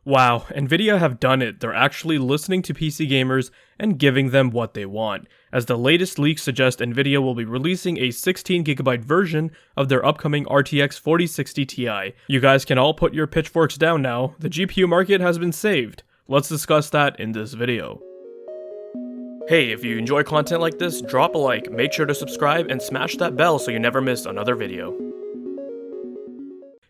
Wow, Nvidia have done it. They're actually listening to PC gamers and giving them what they want, as the latest leaks suggest Nvidia will be releasing a 16GB version of their upcoming RTX 4060 Ti. You guys can all put your pitchforks down now. The GPU market has been saved. Let's discuss that in this video. Hey, if you enjoy content like this, drop a like, make sure to subscribe, and smash that bell so you never miss another video.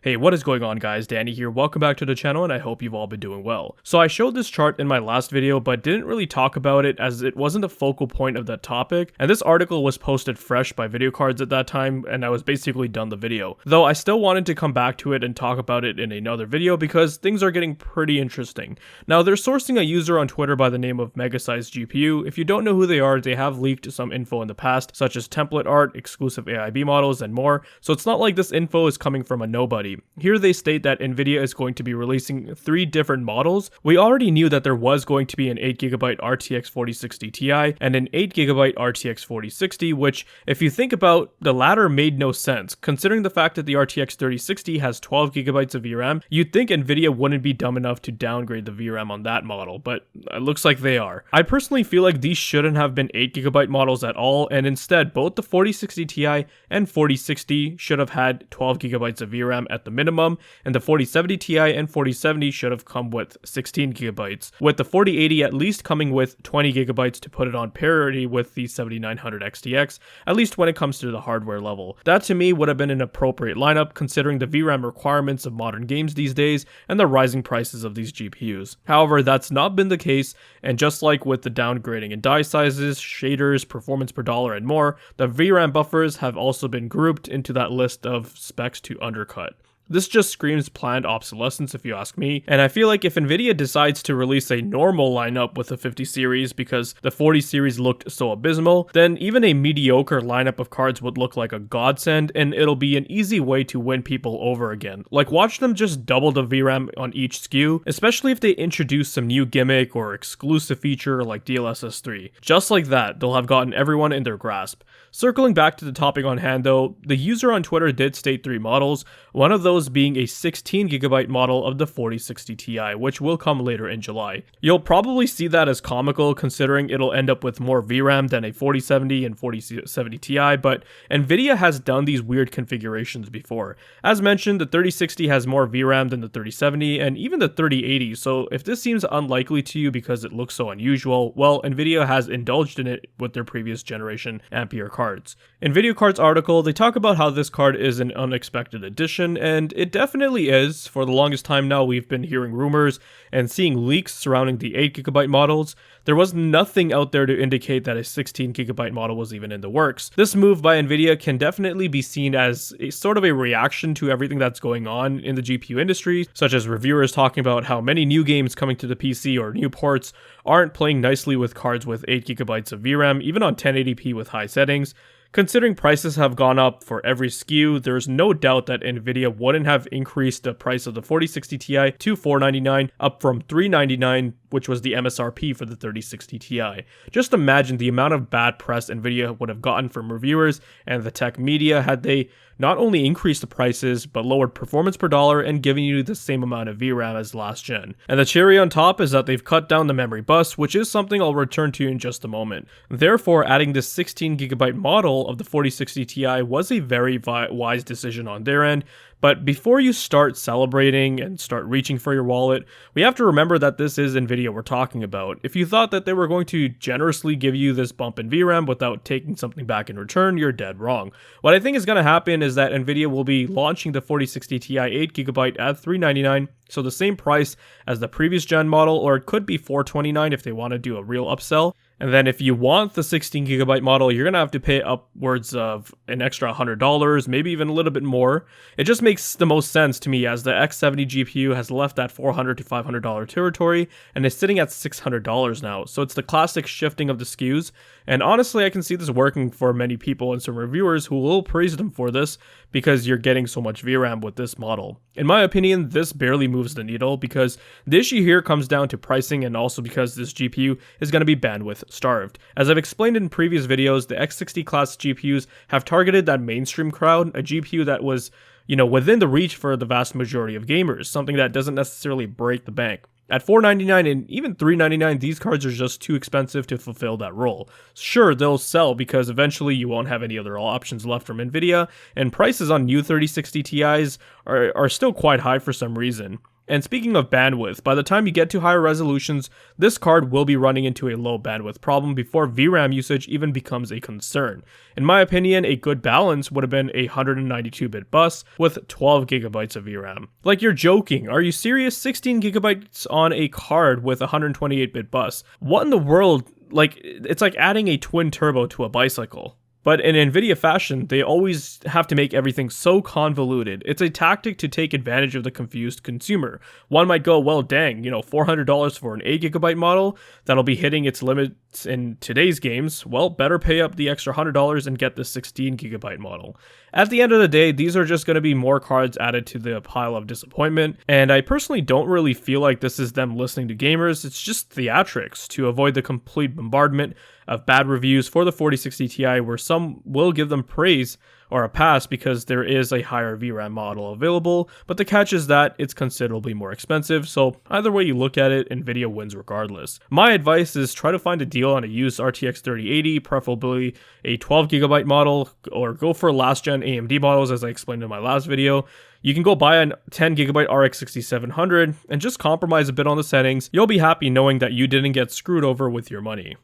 Hey, what is going on guys, Danny here, welcome back to the channel and I hope you've all been doing well. So I showed this chart in my last video but didn't really talk about it as it wasn't the focal point of that topic, and this article was posted fresh by Video Cards at that time and I was basically done the video. Though I still wanted to come back to it and talk about it in another video because things are getting pretty interesting. Now they're sourcing a user on Twitter by the name of Megasize GPU. If you don't know who they are, they have leaked some info in the past such as template art, exclusive AIB models, and more, so it's not like this info is coming from a nobody. Here they state that Nvidia is going to be releasing 3 different models. We already knew that there was going to be an 8GB RTX 4060 Ti and an 8GB RTX 4060, which, if you think about, the latter made no sense. Considering the fact that the RTX 3060 has 12GB of VRAM, you'd think Nvidia wouldn't be dumb enough to downgrade the VRAM on that model, but it looks like they are. I personally feel like these shouldn't have been 8GB models at all, and instead both the 4060 Ti and 4060 should have had 12GB of VRAM at the minimum, and the 4070 Ti and 4070 should have come with 16GB, with the 4080 at least coming with 20GB to put it on parity with the 7900 XTX, at least when it comes to the hardware level. That to me would have been an appropriate lineup considering the VRAM requirements of modern games these days and the rising prices of these GPUs. However, that's not been the case, and just like with the downgrading in die sizes, shaders, performance per dollar, and more, the VRAM buffers have also been grouped into that list of specs to undercut. This just screams planned obsolescence if you ask me, and I feel like if Nvidia decides to release a normal lineup with the 50 series because the 40 series looked so abysmal, then even a mediocre lineup of cards would look like a godsend, and it'll be an easy way to win people over again. Like, watch them just double the VRAM on each SKU, especially if they introduce some new gimmick or exclusive feature like DLSS 3. Just like that, they'll have gotten everyone in their grasp. Circling back to the topic on hand though, the user on Twitter did state 3 models, one of those being a 16GB model of the 4060 Ti, which will come later in July. You'll probably see that as comical considering it'll end up with more VRAM than a 4070 and 4070 Ti, but Nvidia has done these weird configurations before. As mentioned, the 3060 has more VRAM than the 3070 and even the 3080, so if this seems unlikely to you because it looks so unusual, well, Nvidia has indulged in it with their previous generation Ampere cards. In Video Cards article, they talk about how this card is an unexpected addition, and it definitely is. For the longest time now, we've been hearing rumors and seeing leaks surrounding the 8GB models. There was nothing out there to indicate that a 16GB model was even in the works. This move by Nvidia can definitely be seen as a sort of a reaction to everything that's going on in the GPU industry, such as reviewers talking about how many new games coming to the PC or new ports aren't playing nicely with cards with 8GB of VRAM, even on 1080p with high settings. Considering prices have gone up for every SKU, there's no doubt that Nvidia wouldn't have increased the price of the 4060 Ti to $499, up from $399, which was the MSRP for the 3060 Ti. Just imagine the amount of bad press Nvidia would have gotten from reviewers and the tech media had they not only increased the prices, but lowered performance per dollar and giving you the same amount of VRAM as last gen. And the cherry on top is that they've cut down the memory bus, which is something I'll return to in just a moment. Therefore, adding this 16GB model of the 4060 Ti was a very wise decision on their end. But before you start celebrating and start reaching for your wallet, we have to remember that this is Nvidia we're talking about. If you thought that they were going to generously give you this bump in VRAM without taking something back in return, you're dead wrong. What I think is going to happen is that Nvidia will be launching the 4060 Ti 8GB at $399, so the same price as the previous gen model, or it could be $429 if they want to do a real upsell. And then if you want the 16GB model, you're going to have to pay upwards of an extra $100, maybe even a little bit more. It just makes the most sense to me as the X70 GPU has left that $400 to $500 territory and is sitting at $600 now. So it's the classic shifting of the SKUs. And honestly, I can see this working for many people and some reviewers who will praise them for this because you're getting so much VRAM with this model. In my opinion, this barely moves the needle because the issue here comes down to pricing and also because this GPU is going to be bandwidth starved. As I've explained in previous videos, the X60 class GPUs have targeted that mainstream crowd, a GPU that was within the reach for the vast majority of gamers, something that doesn't necessarily break the bank. At $499 and even $399, these cards are just too expensive to fulfill that role. Sure, they'll sell because eventually you won't have any other options left from Nvidia, and prices on new 3060 Ti's are still quite high for some reason. And speaking of bandwidth, by the time you get to higher resolutions, this card will be running into a low bandwidth problem before VRAM usage even becomes a concern. In my opinion, a good balance would have been a 192-bit bus with 12GB of VRAM. Like, you're joking. Are you serious? 16GB on a card with a 128-bit bus. What in the world? Like, it's like adding a twin turbo to a bicycle. But in Nvidia fashion, they always have to make everything so convoluted. It's a tactic to take advantage of the confused consumer. One might go, well, dang, $400 for an 8GB model that'll be hitting its limits in today's games. Well, better pay up the extra $100 and get the 16GB model. At the end of the day, these are just going to be more cards added to the pile of disappointment, and I personally don't really feel like this is them listening to gamers. It's just theatrics to avoid the complete bombardment of bad reviews for the 4060 Ti, where some will give them praise or a pass because there is a higher VRAM model available, but the catch is that it's considerably more expensive, so either way you look at it, Nvidia wins regardless. My advice is try to find a deal on a used RTX 3080, preferably a 12GB model, or go for last gen AMD models as I explained in my last video. You can go buy a 10GB RX 6700 and just compromise a bit on the settings. You'll be happy knowing that you didn't get screwed over with your money.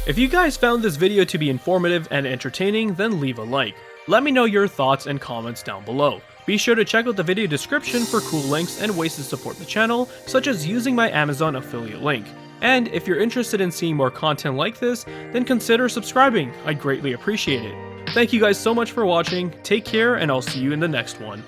If you guys found this video to be informative and entertaining, then leave a like. Let me know your thoughts and comments down below. Be sure to check out the video description for cool links and ways to support the channel, such as using my Amazon affiliate link. And if you're interested in seeing more content like this, then consider subscribing. I'd greatly appreciate it. Thank you guys so much for watching, take care, and I'll see you in the next one.